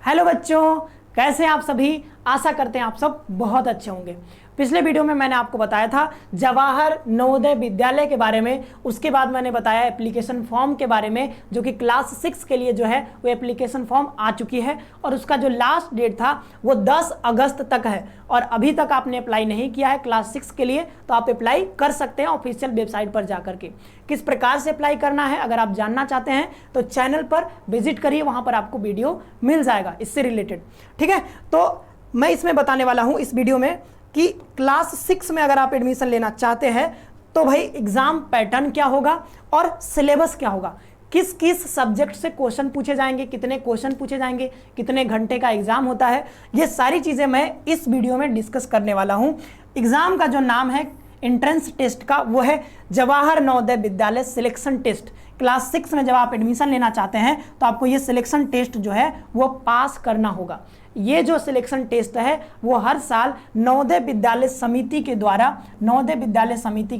Hello बच्चों, कैसे हैं आप सभी। आशा करते हैं आप सब बहुत अच्छे होंगे। पिछले वीडियो में मैंने आपको बताया था जवाहर नवोदय विद्यालय के बारे में। उसके बाद मैंने बताया एप्लीकेशन फॉर्म के बारे में, जो कि क्लास 6 के लिए जो है वो एप्लीकेशन फॉर्म आ चुकी है और उसका जो लास्ट डेट था वो 10 अगस्त तक है। और अभी तक आपने अप्लाई नहीं किया है क्लास 6 के लिए तो आप अप्लाई कर सकते हैं ऑफिशियल वेबसाइट पर जाकर के। किस प्रकार से अप्लाई करना है अगर आप जानना चाहते हैं तो चैनल पर विजिट करिए, वहां पर आपको वीडियो मिल जाएगा इससे रिलेटेड। ठीक है, तो मैं इसमें बताने वाला हूं इस वीडियो में कि क्लास 6 में अगर आप एडमिशन लेना चाहते हैं तो भाई एग्जाम पैटर्न क्या होगा और सिलेबस क्या होगा, किस किस सब्जेक्ट से क्वेश्चन पूछे जाएंगे, कितने क्वेश्चन पूछे जाएंगे, कितने घंटे का एग्जाम होता है, ये सारी चीजें मैं इस वीडियो में डिस्कस करने वाला हूं। एग्जाम का जो नाम है एंट्रेंस टेस्ट का वो है Jawahar Navodaya Vidyalaya selection test. Class 6 में जब आप एडमिशन लेना चाहते हैं तो आपको ये सिलेक्शन टेस्ट जो है वो पास करना होगा। ये जो सिलेक्शन टेस्ट है वो हर साल नवोदय विद्यालय समिति के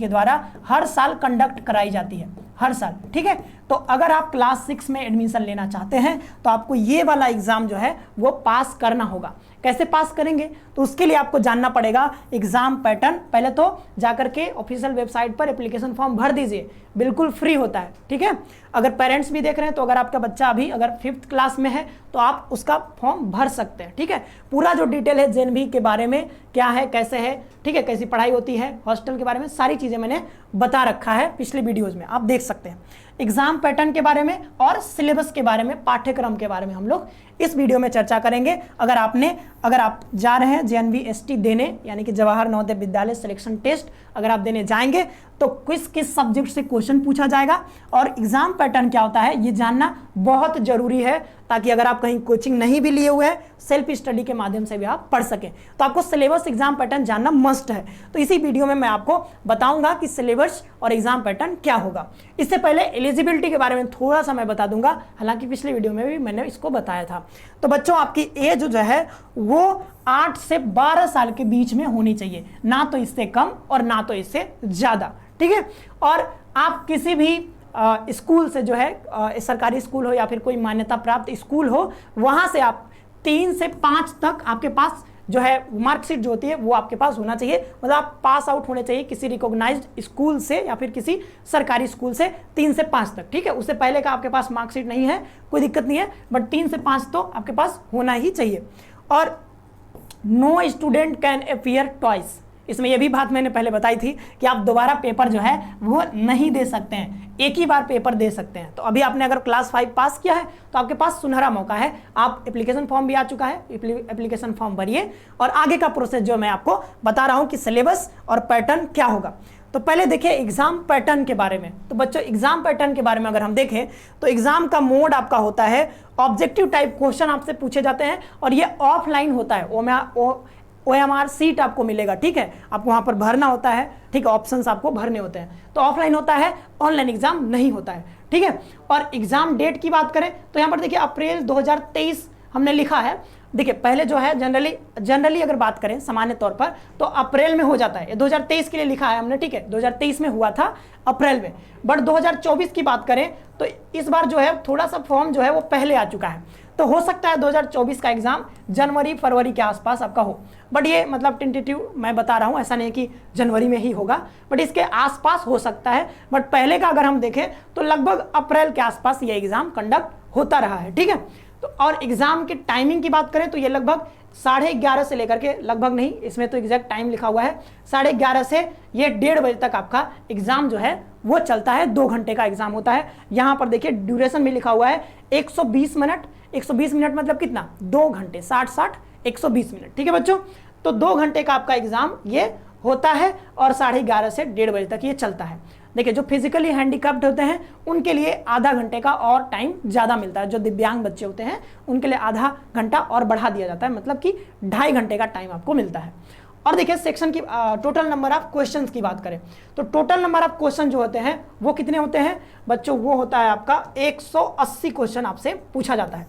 द्वारा हर साल कंडक्ट कराई जाती है, हर साल। ठीक है, तो अगर आप क्लास 6 में एडमिशन लेना चाहते हैं तो आपको ये वाला एग्जाम जो है वो पास करना होगा। कैसे पास करेंगे तो उसके लिए आपको जानना पड़ेगा एग्जाम पैटर्न। पहले तो जाकर के ऑफिशियल वेबसाइट पर एप्लीकेशन फॉर्म भर दीजिए, बिल्कुल फ्री होता है। ठीक है, अगर पेरेंट्स भी देख रहे हैं तो अगर आपका बच्चा अभी अगर 5th क्लास में है तो आप उसका फॉर्म भर सकते हैं। ठीक है, पूरा जो डिटेल है जेएनवी के बारे में क्या है, कैसे है, ठीक है, कैसी पढ़ाई होती है, हॉस्टल के बारे में सारी चीजें मैंने बता रखा है पिछले वीडियोज में, आप देख सकते हैं। एग्जाम पैटर्न के बारे में और सिलेबस के बारे में, पाठ्यक्रम के बारे में हम लोग इस वीडियो में चर्चा करेंगे। अगर आप जा रहे हैं JNV-ST देने, यानी कि जवाहर नवोदय विद्यालय सिलेक्शन टेस्ट अगर आप देने जाएंगे तो किस सब्जेक्ट से क्वेश्चन पूछा जाएगा और एग्जाम पैटर्न क्या होता है ये जानना बहुत जरूरी है, ताकि अगर आप कहीं कोचिंग नहीं भी लिए हुए हैं सेल्फ स्टडी के माध्यम से भी आप पढ़ सकें। तो आपको सिलेबस एग्जाम पैटर्न जानना मस्ट है। तो इसी वीडियो में मैं आपको बताऊंगा कि सिलेबस और एग्जाम पैटर्न क्या होगा। इससे पहले एलिजिबिलिटी के बारे में थोड़ा सा मैं बता दूंगा, हालांकि पिछले वीडियो में भी मैंने इसको बताया था। तो बच्चों, आपकी एज जो है वो 8 से 12 साल के बीच में होनी चाहिए, ना तो इससे कम और ना तो इससे ज्यादा। ठीक है, और आप किसी भी स्कूल से जो है सरकारी स्कूल हो या फिर कोई मान्यता प्राप्त स्कूल हो, वहां से आप 3 से 5 तक आपके पास जो है मार्कशीट जो होती है वो आपके पास होना चाहिए। मतलब आप पास आउट होने चाहिए किसी रिकॉग्नाइज्ड स्कूल से या फिर किसी सरकारी स्कूल से 3 से 5 तक। ठीक है, उससे पहले का आपके पास मार्कशीट नहीं है कोई दिक्कत नहीं है, बट 3 से 5 तो आपके पास होना ही चाहिए। और no student can appear twice, इसमें यह भी बात मैंने पहले बताई थी कि आप दोबारा पेपर जो है वो नहीं दे सकते हैं, एक ही बार पेपर दे सकते हैं। तो अभी आपने अगर क्लास 5 पास किया है तो आपके पास सुनहरा मौका है। आप एप्लीकेशन फॉर्म भी आ चुका है, एप्लीकेशन फॉर्म भरिए और आगे का प्रोसेस जो मैं आपको बता रहा हूं कि सिलेबस और पैटर्न क्या होगा। तो पहले देखिए एग्जाम पैटर्न के बारे में। तो बच्चों, एग्जाम पैटर्न के बारे में अगर हम देखें तो एग्जाम का मोड आपका होता है ऑब्जेक्टिव टाइप क्वेश्चन आपसे पूछे जाते हैं और ये ऑफलाइन होता है। OMR सीट आपको मिलेगा। ठीक है, आपको वहां पर भरना होता है। ठीक है, ऑप्शंस आपको भरने होते हैं, तो ऑफलाइन होता है, ऑनलाइन एग्जाम नहीं होता है। ठीक है, और एग्जाम डेट की बात करें तो यहां पर देखिए अप्रैल 2023 हमने लिखा है। देखिए पहले जो है जनरली अगर बात करें सामान्य तौर पर तो अप्रैल में हो जाता है, 2023 के लिए लिखा है हमने। ठीक है, 2023 में हुआ था अप्रैल में, बट 2024 की बात करें तो इस बार जो है थोड़ा सा फॉर्म जो है वो पहले आ चुका है। तो हो सकता है 2024 का एग्जाम जनवरी फरवरी के आसपास आपका हो, बट ये मतलब टेंटेटिव मैं बता रहा हूं, ऐसा नहीं कि जनवरी में ही होगा, बट इसके आसपास हो सकता है। बट पहले का अगर हम देखें तो लगभग अप्रैल के आसपास ये एग्जाम कंडक्ट होता रहा है। ठीक है, तो और एग्जाम की टाइमिंग की बात करें तो ये लगभग 11:30 से लेकर के, लगभग नहीं, इसमें तो एग्जैक्ट टाइम लिखा हुआ है, 11:30 से ये 1:30 बजे तक आपका एग्जाम जो है वो चलता है। 2 घंटे का एग्जाम होता है। यहां पर देखिए ड्यूरेशन भी लिखा हुआ है 120 मिनट। 120 मिनट मतलब कितना, 2 घंटे, 60 120 मिनट। ठीक है बच्चों, तो 2 घंटे का आपका एग्जाम ये होता है और 11:30 से 1:30 बजे तक ये चलता है। देखिए जो फिजिकली हैंडीकैप्ड होते हैं उनके लिए आधा घंटे का और टाइम ज्यादा मिलता है। जो दिव्यांग बच्चे होते हैं उनके लिए आधा घंटा और बढ़ा दिया जाता है, मतलब कि 2.5 घंटे का टाइम आपको मिलता है। और देखिए सेक्शन की टोटल नंबर ऑफ क्वेश्चंस की बात करें तो टोटल नंबर ऑफ क्वेश्चन जो होते हैं वो कितने होते हैं बच्चों, वो होता है आपका 180 क्वेश्चन आपसे पूछा जाता है।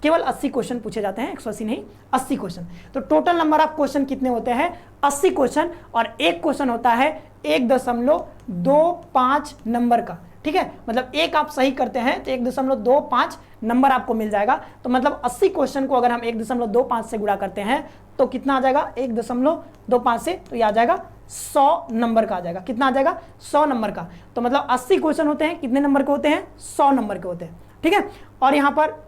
केवल 80 क्वेश्चन पूछे जाते हैं, 180 नहीं, 80 क्वेश्चन। तो टोटल नंबर ऑफ क्वेश्चन कितने होते हैं, 80 क्वेश्चन, और एक क्वेश्चन होता है 1.25 नंबर का। ठीक है, मतलब एक आप सही करते हैं तो 1.25 नंबर आपको मिल जाएगा। तो मतलब 80 क्वेश्चन को अगर हम 1.25 से गुणा करते हैं तो कितना आ जाएगा, 1.25 से, तो ये आ जाएगा 100 नंबर का आ जाएगा। कितना आ जाएगा, 100 नंबर का। तो मतलब 80 क्वेश्चन होते हैं, कितने नंबर के होते हैं, 100 नंबर के होते हैं, ठीक है। और यहाँ पर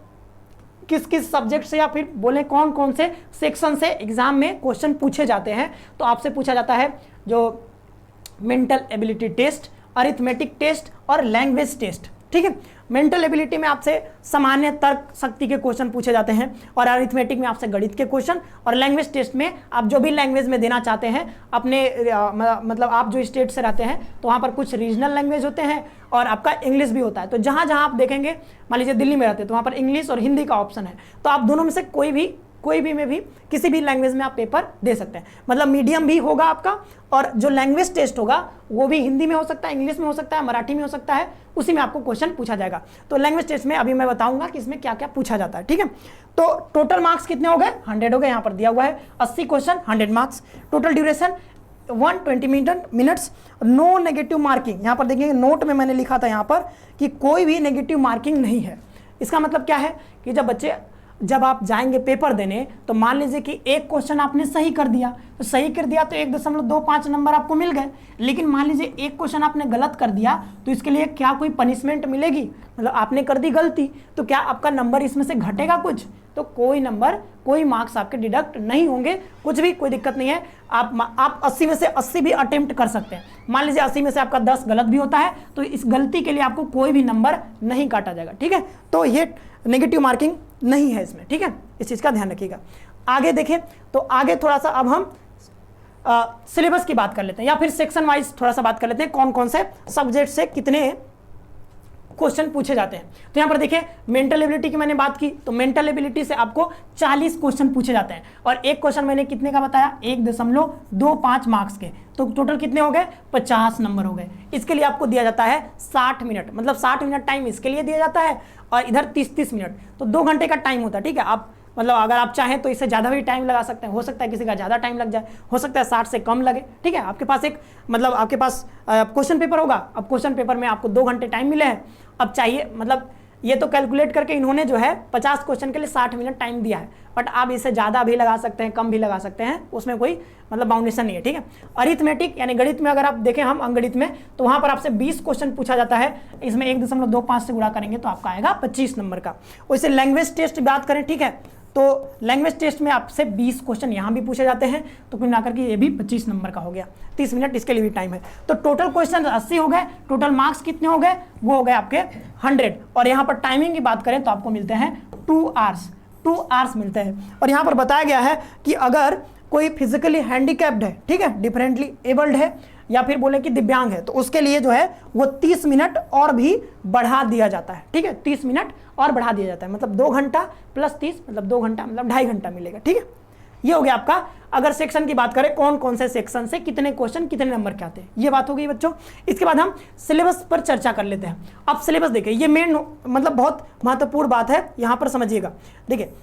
किस किस सब्जेक्ट से या फिर बोले कौन कौन से सेक्शन से एग्जाम में क्वेश्चन पूछे जाते हैं, तो आपसे पूछा जाता है जो mental ability test, arithmetic test और लैंग्वेज टेस्ट, ठीक है। मेंटल एबिलिटी में आपसे सामान्य तर्क शक्ति के क्वेश्चन पूछे जाते हैं, और अरिथमेटिक में आपसे गणित के क्वेश्चन, और लैंग्वेज टेस्ट में आप जो भी लैंग्वेज में देना चाहते हैं अपने मतलब आप जो स्टेट से रहते हैं तो वहाँ पर कुछ रीजनल लैंग्वेज होते हैं और आपका इंग्लिश भी होता है। तो जहाँ जहाँ आप देखेंगे, मान लीजिए दिल्ली में रहते हैं तो वहाँ पर इंग्लिश और हिंदी का ऑप्शन है, तो आप दोनों में से कोई भी में भी किसी भी लैंग्वेज में आप पेपर दे सकते हैं। मतलब मीडियम भी होगा आपका, और जो लैंग्वेज टेस्ट होगा वो भी हिंदी में हो सकता है, इंग्लिश में हो सकता है, मराठी में हो सकता है, उसी में आपको क्वेश्चन पूछा जाएगा। तो लैंग्वेज टेस्ट में अभी मैं बताऊंगा कि इसमें क्या क्या पूछा जाता है, ठीक है। तो टोटल मार्क्स कितने हो गए, 100 हो गए, यहाँ पर दिया हुआ है 80 question 100 marks, total duration 120 minutes, no negative marking. यहाँ पर देखिए नोट में मैंने लिखा था यहाँ पर कि कोई भी नेगेटिव मार्किंग नहीं है। इसका मतलब क्या है कि जब आप जाएंगे पेपर देने, तो मान लीजिए कि एक क्वेश्चन आपने सही कर दिया, तो सही कर दिया तो 1.25 नंबर आपको मिल गए। लेकिन मान लीजिए एक क्वेश्चन आपने गलत कर दिया, तो इसके लिए क्या कोई पनिशमेंट मिलेगी, मतलब आपने कर दी गलती, तो क्या आपका नंबर इसमें से घटेगा कुछ, तो कोई नंबर, कोई मार्क्स आपके डिडक्ट नहीं होंगे, कुछ भी, कोई दिक्कत नहीं है। आप 80 में से 80 भी अटेम्प्ट कर सकते हैं। मान लीजिए 80 में से आपका 10 गलत भी होता है, तो इस गलती के लिए आपको कोई भी नंबर नहीं काटा जाएगा, ठीक है। तो ये नेगेटिव मार्किंग नहीं है इसमें, ठीक है, इस चीज़ का ध्यान रखिएगा। आगे देखें तो आगे थोड़ा सा अब हम सिलेबस की बात कर लेते हैं, या फिर सेक्शन वाइज थोड़ा सा बात कर लेते हैं, कौन कौन से सब्जेक्ट से कितने क्वेश्चन पूछे जाते हैं। तो यहाँ पर देखिए मेंटल एबिलिटी की मैंने बात की, तो मेंटल एबिलिटी से आपको 40 क्वेश्चन पूछे जाते हैं, और एक क्वेश्चन मैंने कितने का बताया, 1.25 मार्क्स के, तो टोटल कितने हो गए, 50 नंबर हो गए। इसके लिए आपको दिया जाता है 60 मिनट, मतलब 60 मिनट टाइम इसके लिए दिया जाता है, और इधर 30 मिनट, तो 2 घंटे का टाइम होता है, ठीक है। आप मतलब अगर आप चाहें तो इससे ज़्यादा भी टाइम लगा सकते हैं, हो सकता है किसी का ज़्यादा टाइम लग जाए, हो सकता है 60 से कम लगे, ठीक है। आपके पास आपके पास क्वेश्चन पेपर होगा, अब क्वेश्चन पेपर में आपको 2 घंटे टाइम मिले हैं, अब चाहिए मतलब ये तो कैलकुलेट करके इन्होंने जो है 50 क्वेश्चन के लिए 60 मिनट टाइम दिया है, बट आप इससे ज़्यादा भी लगा सकते हैं, कम भी लगा सकते हैं, उसमें कोई मतलब बाउंडेशन नहीं है, ठीक है। अरिथमेटिक यानी गणित में अगर आप देखें हम अंकगणित में, तो वहाँ पर आपसे 20 क्वेश्चन पूछा जाता है, इसमें 1.25 से गुणा करेंगे तो आपका आएगा 25 नंबर का। वैसे लैंग्वेज टेस्ट बात करें, ठीक है, तो लैंग्वेज टेस्ट में आपसे 20 क्वेश्चन यहाँ भी पूछे जाते हैं, तो कुल मिलाकर के ये भी 25 नंबर का हो गया, 30 मिनट इसके लिए भी टाइम है। तो टोटल क्वेश्चन 80 हो गए, टोटल मार्क्स कितने हो गए, वो हो गए आपके 100। और यहाँ पर टाइमिंग की बात करें तो आपको मिलते हैं 2 आवर्स मिलते हैं। और यहाँ पर बताया गया है कि अगर कोई फिजिकली हैंडीकैप्ड है, ठीक है, डिफरेंटली एबल्ड है, या फिर बोले कि दिव्यांग है, तो उसके लिए जो है वो 30 मिनट और भी बढ़ा दिया जाता है, ठीक है, 30 मिनट और बढ़ा दिया जाता है, मतलब 2 घंटा प्लस 30 मतलब 2 घंटा मतलब 2.5 घंटा मिलेगा, ठीक है। ये हो गया आपका। अगर सेक्शन की बात करें कौन कौन से सेक्शन से कितने क्वेश्चन कितने नंबर के आते हैं, ये बात हो गई बच्चों। इसके बाद हम सिलेबस पर चर्चा कर लेते हैं। अब सिलेबस देखिए, ये मेन मतलब बहुत महत्वपूर्ण बात है, यहाँ पर समझिएगा। देखिए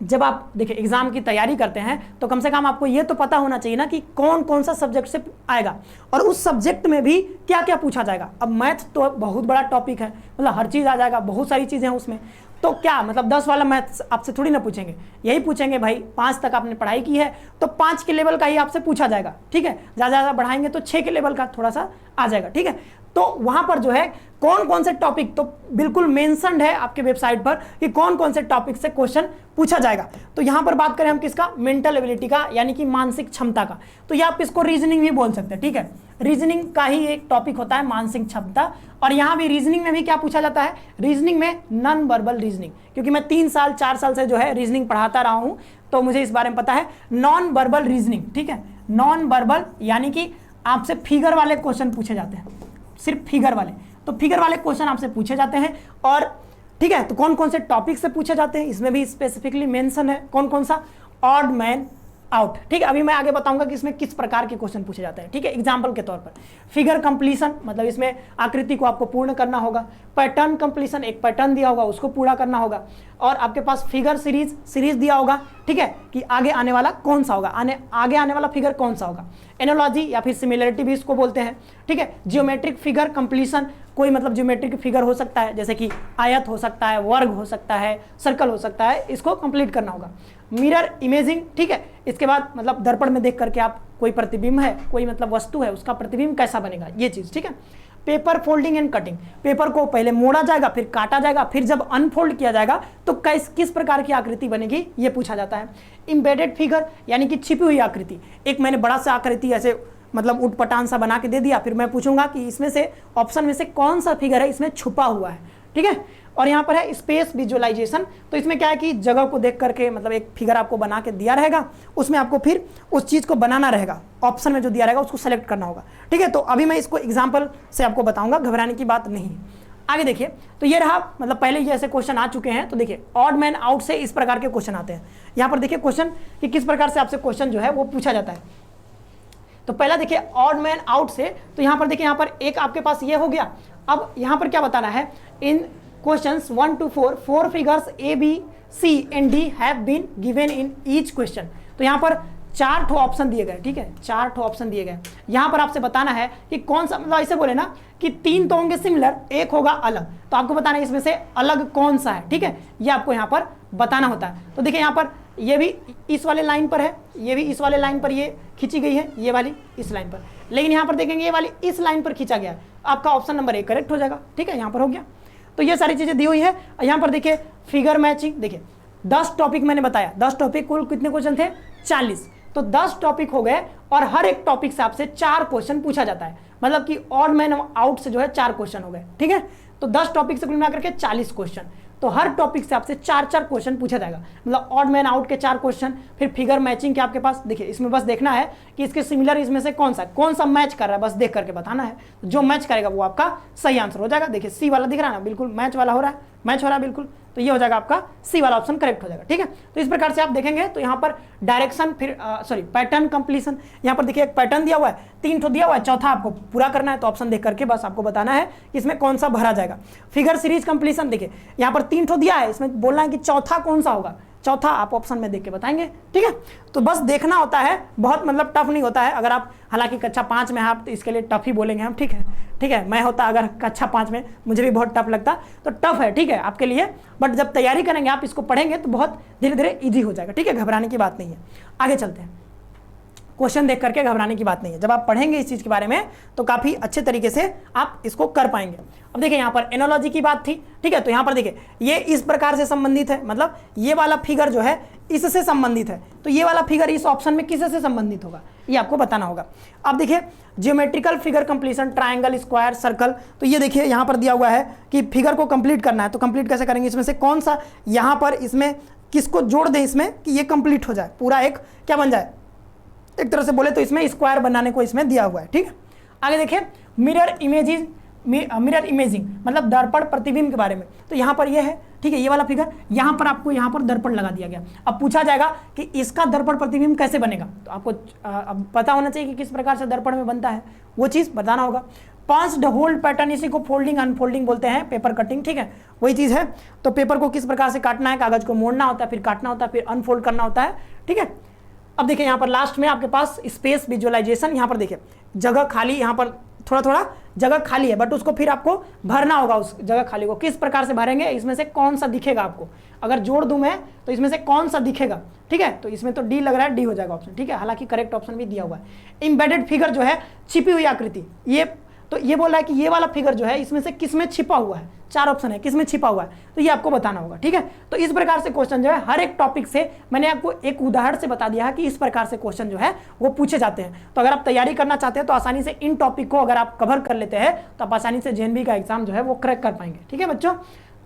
जब आप देखिए एग्जाम की तैयारी करते हैं तो कम से कम आपको ये तो पता होना चाहिए ना कि कौन कौन सा सब्जेक्ट से आएगा, और उस सब्जेक्ट में भी क्या क्या पूछा जाएगा। अब मैथ तो बहुत बड़ा टॉपिक है, मतलब हर चीज़ आ जाएगा, बहुत सारी चीज़ें हैं उसमें, तो क्या मतलब 10 वाला मैथ आपसे थोड़ी ना पूछेंगे, यही पूछेंगे भाई 5 तक आपने पढ़ाई की है तो 5 के लेवल का ही आपसे पूछा जाएगा, ठीक है। ज़्यादा बढ़ाएंगे तो 6 के लेवल का थोड़ा सा आ जाएगा, ठीक है। तो वहाँ पर जो है कौन कौन से टॉपिक तो बिल्कुल मेंशन्ड है आपके वेबसाइट पर कि कौन कौन से टॉपिक से क्वेश्चन पूछा जाएगा। तो यहाँ पर बात करें हम किसका, मेंटल एबिलिटी का, यानी कि मानसिक क्षमता का, तो ये आप इसको रीजनिंग भी बोल सकते हैं, ठीक है। रीजनिंग का ही एक टॉपिक होता है मानसिक क्षमता, और यहाँ भी रीजनिंग में भी क्या पूछा जाता है, रीजनिंग में नॉन वर्बल रीजनिंग, क्योंकि मैं 3-4 साल से जो है रीजनिंग पढ़ाता रहा हूँ, तो मुझे इस बारे में पता है। नॉन वर्बल रीजनिंग, ठीक है, नॉन वर्बल यानी कि आपसे फिगर वाले क्वेश्चन पूछे जाते हैं, सिर्फ फिगर वाले, तो फिगर वाले क्वेश्चन आपसे पूछे जाते हैं। और ठीक है, तो कौन कौन से टॉपिक से पूछे जाते हैं इसमें भी स्पेसिफिकली मेंशन है, कौन कौन सा, ऑड मैन आउट, ठीक है। अभी मैं आगे बताऊंगा कि इसमें किस प्रकार के क्वेश्चन पूछे जाते हैं, ठीक है। एग्जाम्पल के तौर पर फिगर कंप्लीशन, मतलब इसमें आकृति को आपको पूर्ण करना होगा। पैटर्न कंप्लीशन, एक पैटर्न दिया होगा उसको पूरा करना होगा, और आपके पास फिगर सीरीज दिया होगा, ठीक है, कि आगे आने वाला कौन सा होगा, आगे आने वाला फिगर कौन सा होगा। एनोलॉजी या फिर सिमिलरिटी भी इसको बोलते हैं, ठीक है। जियोमेट्रिक फिगर कंप्लीशन, कोई मतलब ज्योमेट्रिक फिगर हो सकता है, जैसे कि आयत हो सकता है, वर्ग हो सकता है, सर्कल हो सकता है, इसको कंप्लीट करना होगा। मिरर इमेजिंग, ठीक है, इसके बाद मतलब दर्पण में देख करके आप कोई प्रतिबिंब है, कोई मतलब वस्तु है, उसका प्रतिबिंब कैसा बनेगा, ये चीज़, ठीक है। Paper folding and cutting, paper को पहले मोड़ा जाएगा, फिर काटा जाएगा, फिर जब अनफोल्ड किया जाएगा तो किस प्रकार की आकृति बनेगी, ये पूछा जाता है। इम्बेडेड फिगर यानी कि छिपी हुई आकृति, एक मैंने बड़ा सा आकृति ऐसे मतलब उटपटांग सा बना के दे दिया, फिर मैं पूछूंगा कि इसमें से ऑप्शन में से कौन सा फिगर है इसमें छुपा हुआ है, ठीक है। और यहाँ पर है स्पेस विजुअलाइजेशन, तो इसमें क्या है कि जगह को देख करके मतलब एक फिगर आपको बना के दिया रहेगा, उसमें आपको फिर उस चीज़ को बनाना रहेगा, ऑप्शन में जो दिया रहेगा उसको सेलेक्ट करना होगा, ठीक है। तो अभी मैं इसको एग्जाम्पल से आपको बताऊंगा, घबराने की बात नहीं है। आगे देखिए, तो ये रहा, मतलब पहले ये ऐसे क्वेश्चन आ चुके हैं, तो देखिए ऑड मैन आउट से इस प्रकार के क्वेश्चन आते हैं। यहाँ पर देखिए क्वेश्चन कि किस प्रकार से आपसे क्वेश्चन जो है वो पूछा जाता है। तो पहला देखिए ऑड मैन आउट से, तो यहाँ पर देखिए, यहाँ पर एक आपके पास ये हो गया। अब यहाँ पर क्या बताना है, in questions 1 to 4 4 figures A B C and D have been given in each question. तो यहाँ पर 4 ठो ऑप्शन दिए गए, ठीक है, 4 ठो ऑप्शन दिए गए। यहाँ पर आपसे बताना है कि कौन सा, मतलब ऐसे बोले ना कि 3 तो होंगे सिमिलर, एक होगा अलग, तो आपको बताना है इसमें से अलग कौन सा है, ठीक है, ये आपको यहाँ पर बताना होता है। तो देखिए यहाँ पर ये भी इस वाले लाइन पर है, ये भी इस वाले लाइन पर ये खींची गई है, ये वाली इस लाइन पर, लेकिन यहाँ पर देखेंगे ये वाली इस लाइन पर खींचा गया है, आपका ऑप्शन नंबर 1 करेक्ट हो जाएगा, ठीक है, यहाँ पर हो गया। तो ये सारी चीजें दी हुई है। यहाँ पर देखिए फिगर मैचिंग, देखिए 10 टॉपिक मैंने बताया, 10 टॉपिक, कुल कितने क्वेश्चन थे, 40, तो 10 टॉपिक हो गए और हर एक टॉपिक से आपसे 4 क्वेश्चन पूछा जाता है, मतलब कि ऑड मैन आउट से जो है 4 क्वेश्चन हो गए, ठीक है। तो 10 टॉपिक से कुल मिलाकर के 40 क्वेश्चन, तो हर टॉपिक से आपसे 4-4 क्वेश्चन पूछा जाएगा, मतलब ऑड मैन आउट के 4 क्वेश्चन, फिर फिगर मैचिंग के आपके पास, देखिए इसमें बस देखना है कि इसके सिमिलर इसमें से कौन सा मैच कर रहा है, बस देख करके बताना है, जो मैच करेगा वो आपका सही आंसर हो जाएगा। देखिए सी वाला दिख रहा है ना, बिल्कुल मैच वाला हो रहा है, मैच हो रहा है बिल्कुल, तो ये हो जाएगा आपका सी वाला ऑप्शन करेक्ट हो जाएगा, ठीक है। तो इस प्रकार से आप देखेंगे, तो यहाँ पर डायरेक्शन, फिर पैटर्न कंप्लीशन, यहाँ पर देखिए एक पैटर्न दिया हुआ है, 3 ठो दिया हुआ है, चौथा आपको पूरा करना है, तो ऑप्शन देख करके बस आपको बताना है कि इसमें कौन सा भरा जाएगा। फिगर सीरीज कंप्लीशन, देखिए यहाँ पर 3 ठो दिया है, इसमें बोलना है कि चौथा कौन सा होगा, चौथा आप ऑप्शन में देख के बताएंगे, ठीक है। तो बस देखना होता है, बहुत मतलब टफ नहीं होता है। अगर आप हालांकि कक्षा 5 में आप, तो इसके लिए टफ ही बोलेंगे हम, ठीक है, ठीक है। मैं होता अगर कक्षा 5 में, मुझे भी बहुत टफ लगता, तो टफ है, ठीक है, आपके लिए, बट जब तैयारी करेंगे आप, इसको पढ़ेंगे तो बहुत धीरे धीरे ईजी हो जाएगा, ठीक है, घबराने की बात नहीं है। आगे चलते हैं, क्वेश्चन देख करके घबराने की बात नहीं है, जब आप पढ़ेंगे इस चीज़ के बारे में तो काफ़ी अच्छे तरीके से आप इसको कर पाएंगे। अब देखिए यहाँ पर एनालॉजी की बात थी, ठीक है, तो यहाँ पर देखिए ये इस प्रकार से संबंधित है, मतलब ये वाला फिगर जो है इससे संबंधित है, तो ये वाला फिगर इस ऑप्शन में किससे संबंधित होगा, ये आपको बताना होगा। अब देखिए geometrical figure completion, triangle, square, circle, तो ये देखिए यहाँ पर दिया हुआ है कि फिगर को कंप्लीट करना है, तो कंप्लीट कैसे करेंगे, इसमें से कौन सा यहाँ पर इसमें किसको जोड़ दें इसमें कि ये कंप्लीट हो जाए, पूरा एक क्या बन जाए, एक तरह से बोले तो इसमें स्क्वायर बनाने को इसमें दिया हुआ है, ठीक है। आगे देखिए मिरर इमेजिंग मतलब दर्पण प्रतिबिंब के बारे में, तो यहाँ पर ये है, ठीक है, ये वाला फिगर, यहाँ पर आपको यहाँ पर दर्पण लगा दिया गया। अब पूछा जाएगा कि इसका दर्पण प्रतिबिंब कैसे बनेगा, तो आपको अब पता होना चाहिए कि किस प्रकार से दर्पण में बनता है, वो चीज़ बताना होगा। पांच होल्ड पैटर्न, इसी को फोल्डिंग अनफोल्डिंग बोलते हैं, पेपर कटिंग, ठीक है, वही चीज़ है। तो पेपर को किस प्रकार से काटना है, कागज को मोड़ना होता है, फिर काटना होता है, फिर अनफोल्ड करना होता है, ठीक है। अब देखिए यहाँ पर लास्ट में आपके पास स्पेस विजुअलाइजेशन, यहाँ पर देखिए जगह खाली, यहाँ पर थोड़ा थोड़ा जगह खाली है, बट उसको फिर आपको भरना होगा, उस जगह खाली को किस प्रकार से भरेंगे, इसमें से कौन सा दिखेगा आपको, अगर जोड़ दूं मैं तो इसमें से कौन सा दिखेगा, ठीक है। तो इसमें तो डी लग रहा है, डी हो जाएगा ऑप्शन, ठीक है, हालांकि करेक्ट ऑप्शन भी दिया हुआ है। इम्बेडेड फिगर जो है छिपी हुई आकृति, ये तो ये बोल रहा है कि ये वाला फिगर जो है इसमें से किस में छिपा हुआ है, 4 ऑप्शन है, किस में छिपा हुआ है, तो ये आपको बताना होगा, ठीक है। तो इस प्रकार से क्वेश्चन जो है हर एक टॉपिक से मैंने आपको एक उदाहरण से बता दिया है कि इस प्रकार से क्वेश्चन जो है वो पूछे जाते हैं। तो अगर आप तैयारी करना चाहते हैं तो आसानी से इन टॉपिक को अगर आप कवर कर लेते हैं तो आप आसानी से जेएनबी का एग्जाम जो है वो क्रैक कर पाएंगे, ठीक है बच्चों।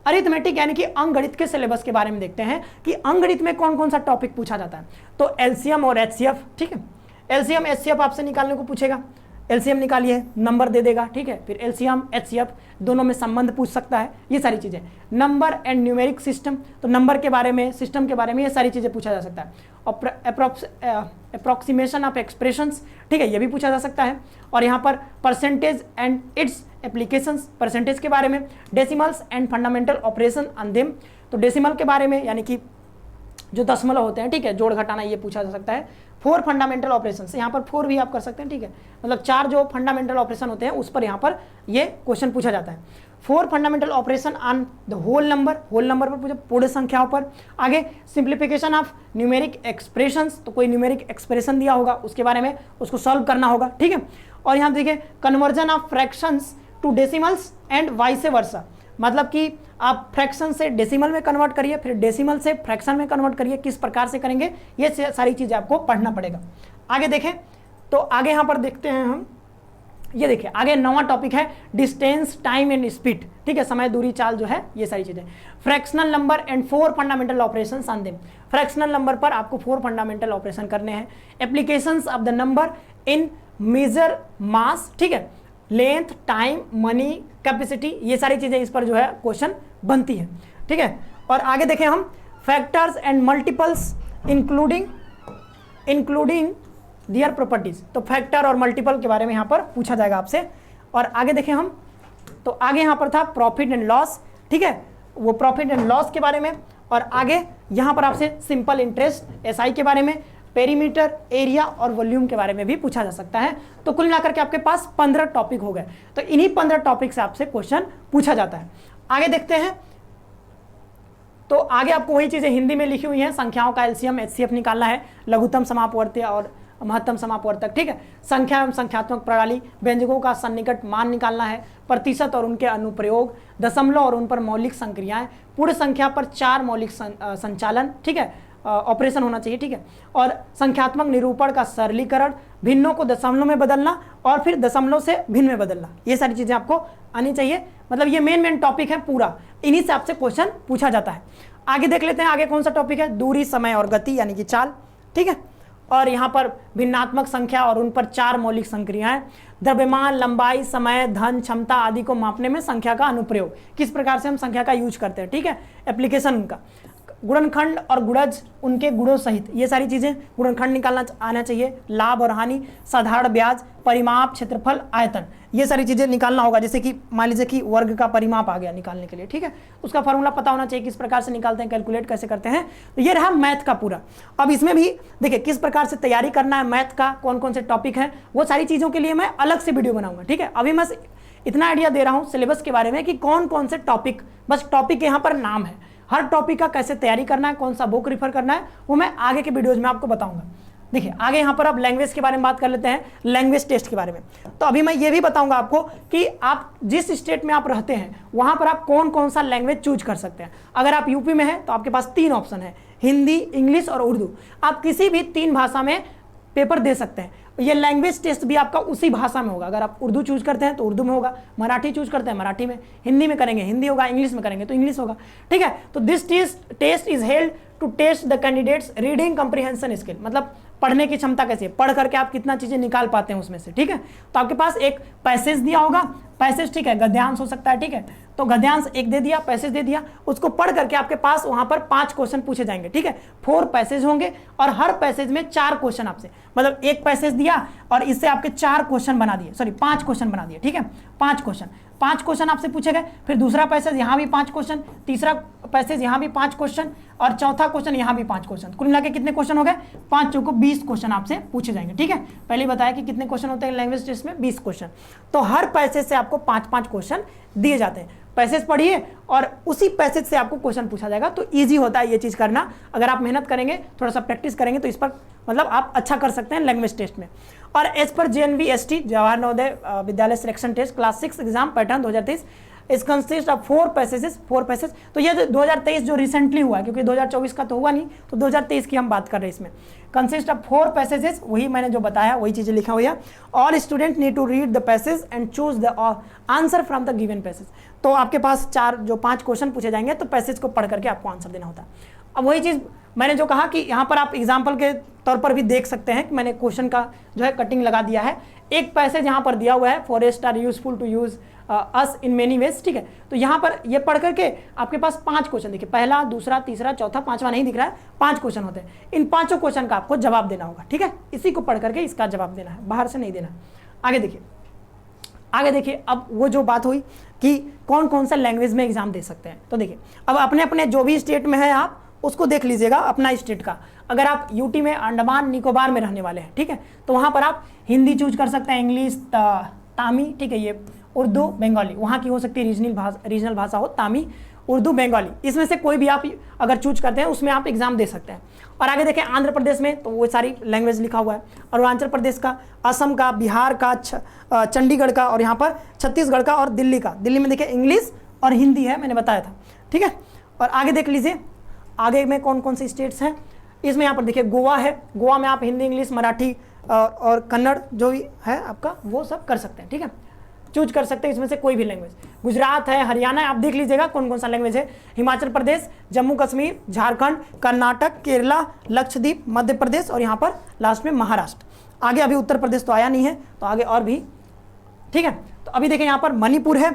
अरिथमेटिक यानी कि अंकगणित के सिलेबस के बारे में देखते हैं कि अंकगणित में कौन कौन सा टॉपिक पूछा जाता है। तो एलसीएम और एचसीएफ, ठीक है, एलसीएम एचसीएफ आपसे निकालने को पूछेगा, एलसीएम निकालिए, नंबर दे देगा, ठीक है, फिर एलसीएम एचसीएफ दोनों में संबंध पूछ सकता है, ये सारी चीजें। नंबर एंड न्यूमेरिक सिस्टम, तो नंबर के बारे में, सिस्टम के बारे में, ये सारी चीजें पूछा जा सकता है। और अप्रोक्सीमेशन ऑफ एक्सप्रेशंस, ठीक है, ये भी पूछा जा सकता है। और यहाँ पर percentage and it's applications, percentage के बारे में, decimals and fundamental operation on them, तो डेसिमल के बारे में यानी कि जो दशमलव होते हैं, ठीक है, जोड़ घटाना ये पूछा जा सकता है। 4 फंडामेंटल ऑपरेशन, यहाँ पर 4 भी आप कर सकते हैं, ठीक है, मतलब 4 जो फंडामेंटल ऑपरेशन होते हैं उस पर यहाँ पर ये क्वेश्चन पूछा जाता है। 4 fundamental operation on the whole number पर पूछे, पूर्ण संख्याओं पर। आगे सिंप्लीफिकेशन ऑफ न्यूमेरिक एक्सप्रेशंस, तो कोई न्यूमेरिक एक्सप्रेशन दिया होगा उसके बारे में उसको सॉल्व करना होगा, ठीक है। और यहाँ देखिए conversion of fractions to decimals and vice versa, मतलब कि आप फ्रैक्शन से डेसिमल में कन्वर्ट करिए, फिर डेसिमल से फ्रैक्शन में कन्वर्ट करिए, किस प्रकार से करेंगे ये सारी चीज़ें आपको पढ़ना पड़ेगा। आगे देखें तो आगे यहाँ पर देखते हैं हम, ये देखिए आगे नवा टॉपिक है डिस्टेंस, टाइम एंड स्पीड, ठीक है, समय, दूरी, चाल जो है ये सारी चीज़ें। Fractional number and 4 fundamental operations on them, fractional number पर आपको 4 फंडामेंटल ऑपरेशन करने हैं। Applications of the number in major mass, ठीक है, लेंथ, टाइम, मनी, कैपेसिटी, ये सारी चीज़ें इस पर जो है क्वेश्चन बनती है, ठीक है। और आगे देखें हम factors and multiples including their properties, तो फैक्टर और मल्टीपल के बारे में यहाँ पर पूछा जाएगा आपसे। और आगे देखें हम, तो आगे यहाँ पर था प्रॉफिट एंड लॉस, ठीक है, वो प्रॉफिट एंड लॉस के बारे में। और आगे यहाँ पर आपसे सिंपल इंटरेस्ट, एसआई के बारे में, पेरीमीटर, एरिया और वॉल्यूम के बारे में भी पूछा जा सकता है। तो कुल मिलाकर के आपके पास 15 टॉपिक हो गए। तो इन्हीं 15 टॉपिक से आपसे क्वेश्चन पूछा जाता है। आगे देखते हैं, तो आगे आपको वही चीजें हिंदी में लिखी हुई हैं। संख्याओं का एलसीएम एचसीएफ निकालना है, लघुत्तम समापवर्ती और महत्तम समापवर्तक, ठीक है, संख्या एवं संख्यात्मक प्रणाली, व्यंजकों का सन्निकट मान निकालना है, प्रतिशत और उनके अनुप्रयोग, दशमलव और उन पर मौलिक संक्रियाएं, पूर्ण संख्या पर 4 मौलिक संचालन, ठीक है, ऑपरेशन होना चाहिए, ठीक है, और संख्यात्मक निरूपण का सरलीकरण, भिन्नों को दशमलव में बदलना और फिर दशमलव से भिन्न में बदलना, ये सारी चीजें आपको आनी चाहिए। मतलब ये मेन टॉपिक है पूरा, इन्हीं से आपसे क्वेश्चन पूछा जाता है। आगे देख लेते हैं आगे कौन सा टॉपिक है, दूरी, समय और गति यानी कि चाल, ठीक है। और यहाँ पर भिन्नात्मक संख्या और उन पर 4 मौलिक संक्रियाएं, द्रव्यमान, लंबाई, समय, धन, क्षमता आदि को मापने में संख्या का अनुप्रयोग, किस प्रकार से हम संख्या का यूज करते हैं, ठीक है, एप्लीकेशन उनका, गुणनखंड और गुणज उनके गुणों सहित, ये सारी चीजें, गुणनखंड निकालना आना चाहिए, लाभ और हानि, साधारण ब्याज, परिमाप, क्षेत्रफल, आयतन, ये सारी चीजें निकालना होगा। जैसे कि मान लीजिए कि वर्ग का परिमाप आ गया निकालने के लिए, ठीक है, उसका फॉर्मूला पता होना चाहिए, किस प्रकार से निकालते हैं, कैलकुलेट कैसे करते हैं। तो ये रहा मैथ का पूरा। अब इसमें भी देखिए किस प्रकार से तैयारी करना है मैथ का, कौन कौन से टॉपिक है, वो सारी चीजों के लिए मैं अलग से वीडियो बनाऊंगा, ठीक है। अभी मैं इतना आइडिया दे रहा हूँ सिलेबस के बारे में कि कौन कौन से टॉपिक, बस टॉपिक यहाँ पर नाम है, हर टॉपिक का कैसे तैयारी करना है, कौन सा बुक रिफर करना है, वो मैं आगे के वीडियोज में आपको बताऊंगा। देखिए आगे यहाँ पर आप लैंग्वेज के बारे में बात कर लेते हैं, लैंग्वेज टेस्ट के बारे में। तो अभी मैं ये भी बताऊंगा आपको कि आप जिस स्टेट में आप रहते हैं वहां पर आप कौन कौन सा लैंग्वेज चूज कर सकते हैं। अगर आप यूपी में हैं तो आपके पास 3 ऑप्शन है, हिंदी, इंग्लिश और उर्दू। आप किसी भी 3 भाषा में पेपर दे सकते हैं। ये लैंग्वेज टेस्ट भी आपका उसी भाषा में होगा। अगर आप उर्दू चूज करते हैं तो उर्दू में होगा, मराठी चूज करते हैं मराठी में, हिंदी में करेंगे हिंदी होगा, इंग्लिश में करेंगे तो इंग्लिश होगा, ठीक है। तो this test is held to test the candidates reading comprehension skill, मतलब पढ़ने की क्षमता कैसी है, पढ़ करके आप कितना चीजें निकाल पाते हैं उसमें से, ठीक है। तो आपके पास एक पैसेज दिया होगा, पैसेज, ठीक है, गद्यांश हो सकता है, ठीक है, तो गद्यांश एक दे दिया, पैसेज दे दिया, उसको पढ़ करके आपके पास वहां पर 5 क्वेश्चन पूछे जाएंगे, ठीक है। 4 पैसेज होंगे और हर पैसेज में 4 क्वेश्चन आपसे, मतलब एक पैसेज दिया और इससे आपके 4 क्वेश्चन बना दिए, सॉरी 5 क्वेश्चन बना दिए, ठीक है, 5 क्वेश्चन आपसे पूछे गए। फिर दूसरा पैसेज यहाँ भी 5 क्वेश्चन, तीसरा पैसेज यहाँ भी 5 क्वेश्चन और चौथा क्वेश्चन यहाँ भी 5 क्वेश्चन। कुल मिला के कितने क्वेश्चन हो गए, 5 चौको 20 क्वेश्चन आपसे पूछे जाएंगे, ठीक है। पहले बताया कि कितने क्वेश्चन होते हैं लैंग्वेज टेस्ट में, 20 क्वेश्चन। तो हर पैसेज से आपको 5-5 क्वेश्चन दिए जाते हैं। पैसेज पढ़िए और उसी पैसेज से आपको क्वेश्चन पूछा जाएगा। तो ईजी होता है ये चीज़ करना, अगर आप मेहनत करेंगे, थोड़ा सा प्रैक्टिस करेंगे तो इस पर मतलब आप अच्छा कर सकते हैं लैंग्वेज टेस्ट में। और as per JNVST Jawahar Navodaya Vidyalaya selection test class 6 exam pattern 2023 इस कंसिस्ट ऑफ 4 पैसेज। तो ये 2023 जो रिसेंटली हुआ है, क्योंकि 2024 का तो हुआ नहीं, तो 2023 की हम बात कर रहे हैं। इसमें कंसिस्ट ऑफ 4 पैसेजेस, वही मैंने जो बताया वही चीज़ें लिखा हुआ है। All student need to read the passage and choose the answer from the given passage. तो आपके पास 5 क्वेश्चन पूछे जाएंगे, तो पैसेज को पढ़ करके आपको आंसर देना होता है। अब वही चीज़ मैंने जो कहा कि यहाँ पर आप एग्जाम्पल के तौर पर भी देख सकते हैं कि मैंने क्वेश्चन का जो है कटिंग लगा दिया है। एक पैसेज यहाँ पर दिया हुआ है, forest are useful to use us in many ways, ठीक है। तो यहाँ पर ये पढ़ करके आपके पास 5 क्वेश्चन देखिए, पहला, दूसरा, तीसरा, चौथा, 5वां नहीं दिख रहा है, 5 क्वेश्चन होते हैं। इन 5 क्वेश्चन का आपको जवाब देना होगा, ठीक है। इसी को पढ़ करके इसका जवाब देना है, बाहर से नहीं देना। आगे देखिए अब वो जो बात हुई कि कौन कौन सा लैंग्वेज में एग्जाम दे सकते हैं। तो देखिए अब अपने अपने जो भी स्टेट में है आप उसको देख लीजिएगा अपना स्टेट का। अगर आप यूटी में अंडमान निकोबार में रहने वाले हैं, ठीक है, तो वहाँ पर आप हिंदी चूज कर सकते हैं, इंग्लिश, तामी, ठीक है, ये उर्दू, बंगाली, वहाँ की हो सकती है रीजनल भाषा हो तामी, उर्दू, बंगाली, इसमें से कोई भी आप अगर चूज करते हैं उसमें आप एग्जाम दे सकते हैं। और आगे देखें आंध्र प्रदेश में तो वो सारी लैंग्वेज लिखा हुआ है, अरुणाचल प्रदेश का, असम का, बिहार का, चंडीगढ़ का, और यहाँ पर छत्तीसगढ़ का और दिल्ली का। दिल्ली में देखिए इंग्लिश और हिंदी है, मैंने बताया था, ठीक है। और आगे देख लीजिए आगे में कौन कौन से स्टेट्स हैं, इसमें यहाँ पर देखिए गोवा है, गोवा में आप हिंदी, इंग्लिश, मराठी और कन्नड़ जो भी है आपका वो सब कर सकते हैं, ठीक है, चूज कर सकते हैं इसमें से कोई भी लैंग्वेज। गुजरात है, हरियाणा, आप देख लीजिएगा कौन कौन सा लैंग्वेज है, हिमाचल प्रदेश, जम्मू कश्मीर, झारखंड, कर्नाटक, केरला, लक्षद्वीप, मध्य प्रदेश और यहाँ पर लास्ट में महाराष्ट्र। आगे अभी उत्तर प्रदेश तो आया नहीं है, तो आगे और भी, ठीक है। तो अभी देखें यहाँ पर मणिपुर है,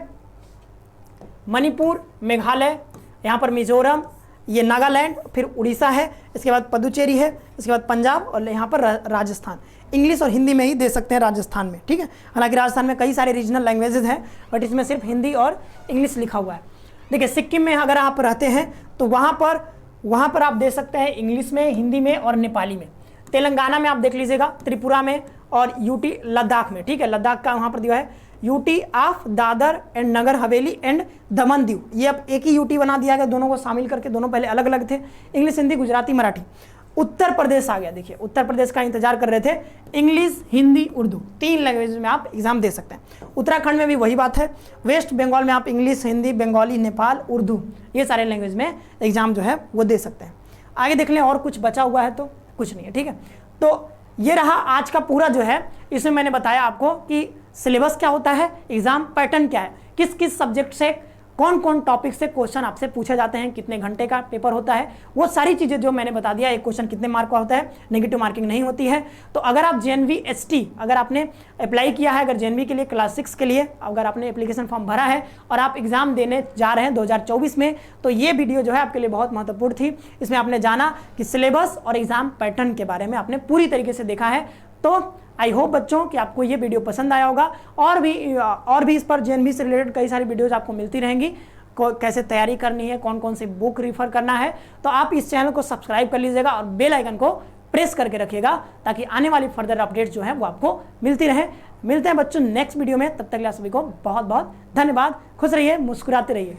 मणिपुर, मेघालय, यहाँ पर मिजोरम, ये नागालैंड, फिर उड़ीसा है, इसके बाद पुदुचेरी है, इसके बाद पंजाब और यहाँ पर राजस्थान। इंग्लिश और हिंदी में ही दे सकते हैं राजस्थान में, ठीक है। हालांकि राजस्थान में कई सारे रीजनल लैंग्वेजेस हैं, बट इसमें सिर्फ हिंदी और इंग्लिश लिखा हुआ है। देखिए सिक्किम में अगर आप रहते हैं तो वहाँ पर आप दे सकते हैं इंग्लिश में, हिंदी में और नेपाली में। तेलंगाना में आप देख लीजिएगा, त्रिपुरा में और यूटी लद्दाख में, ठीक है, लद्दाख का वहाँ पर दिया है UT of Dadar and Nagar Haveli and Daman Diu, ये अब एक ही यूटी बना दिया गया, दोनों को शामिल करके, दोनों पहले अलग अलग थे, इंग्लिश, हिंदी, गुजराती, मराठी। उत्तर प्रदेश आ गया, देखिए उत्तर प्रदेश का इंतजार कर रहे थे, इंग्लिश, हिंदी, उर्दू, 3 लैंग्वेज में आप एग्जाम दे सकते हैं। उत्तराखंड में भी वही बात है, वेस्ट बंगाल में आप इंग्लिश, हिंदी, बंगाली, नेपाल, उर्दू, ये सारे लैंग्वेज में एग्जाम जो है वो दे सकते हैं। आगे देख लें और कुछ बचा हुआ है तो कुछ नहीं है, ठीक है। तो ये रहा आज का पूरा जो है, इसमें मैंने बताया आपको कि सिलेबस क्या होता है, एग्जाम पैटर्न क्या है, किस किस सब्जेक्ट से कौन कौन टॉपिक से क्वेश्चन आपसे पूछे जाते हैं, कितने घंटे का पेपर होता है, वो सारी चीज़ें जो मैंने बता दिया। एक क्वेश्चन कितने मार्क का होता है, नेगेटिव मार्किंग नहीं होती है। तो अगर आप JNV ST अगर आपने अप्लाई किया है, अगर JNV के लिए क्लास 6 के लिए अगर आपने एप्लीकेशन फॉर्म भरा है और आप एग्जाम देने जा रहे हैं 2024 में, तो ये वीडियो जो है आपके लिए बहुत महत्वपूर्ण थी। इसमें आपने जाना कि सिलेबस और एग्जाम पैटर्न के बारे में आपने पूरी तरीके से देखा है। तो आई होप बच्चों कि आपको ये वीडियो पसंद आया होगा, और भी इस पर JNV से रिलेटेड कई सारी वीडियोज आपको मिलती रहेंगी, कैसे तैयारी करनी है, कौन कौन सी बुक रिफर करना है। तो आप इस चैनल को सब्सक्राइब कर लीजिएगा और बेल आइकन को प्रेस करके रखिएगा, ताकि आने वाली फर्दर अपडेट्स जो है वो आपको मिलती रहे। मिलते हैं बच्चों नेक्स्ट वीडियो में, तब तक के लिए सभी को बहुत बहुत धन्यवाद। खुश रहिए, मुस्कुराते रहिए।